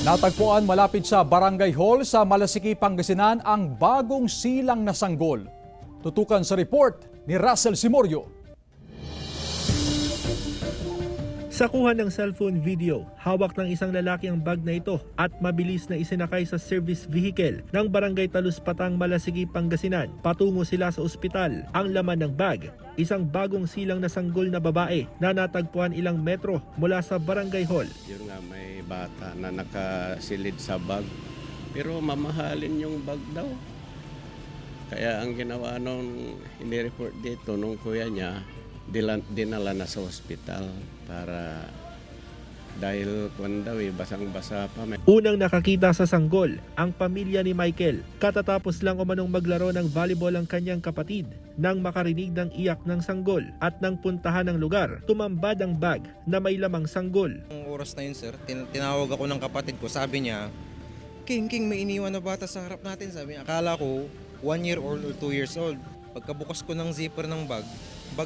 Natagpuan malapit sa Barangay Hall sa Malasiki, Pangasinan ang bagong silang na sanggol. Tutukan sa report ni Russell Simorio. Sa kuha ng cellphone video, hawak ng isang lalaki ang bag na ito at mabilis na isinakay sa service vehicle ng Barangay Taluspatang, Malasiki, Pangasinan. Patungo sila sa ospital. Ang laman ng bag, isang bagong silang na sanggol na babae na natagpuan ilang metro mula sa Barangay Hall. Yun nga, may bata na nakasilid sa bag. Pero mamahalin yung bag daw. Kaya ang ginawa nung inireport dito nung kuya niya, dinala na sa ospital para dahil kung daw basang-basa pa. Unang nakakita sa sanggol ang pamilya ni Michael. Katatapos lang umanong maglaro ng volleyball ang kanyang kapatid nang makarinig ng iyak ng sanggol at nang puntahan ng lugar, tumambad ang bag na may lamang sanggol. Ang oras na yun, sir, tinawag ako ng kapatid ko. Sabi niya, King, may iniwan na bata sa harap natin. Sabi niya, akala ko 1 year old or 2 years old. Pagkabukas ko ng zipper ng bag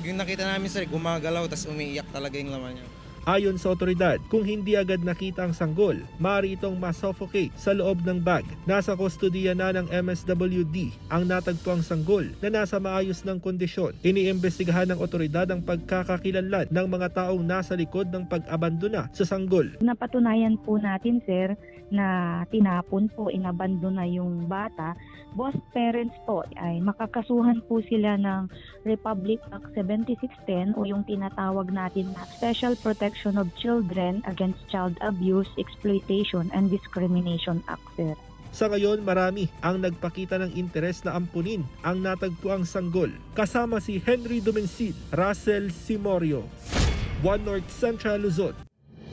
yung nakita namin, sir, gumagalaw tapos umiiyak talaga yung laman niya. Ayon sa otoridad, kung hindi agad nakita ang sanggol, maaari itong masuffocate sa loob ng bag. Nasa kustodiya na ng MSWD ang natagpuang sanggol na nasa maayos ng kondisyon. Iniimbestigahan ng otoridad ang pagkakakilanlan ng mga taong nasa likod ng pag-abandona sa sanggol. Napatunayan po natin, sir, na tinapon po, inabandona yung bata. Both parents po ay makakasuhan po sila ng Republic Act 7610 o yung tinatawag natin na Special Protection of Children Against Child Abuse, Exploitation and Discrimination Act, sir. Sa ngayon, marami ang nagpakita ng interes na ampunin ang natagpuang sanggol. Kasama si Henry Dumensin, Russell Simorio, One North Central Luzon.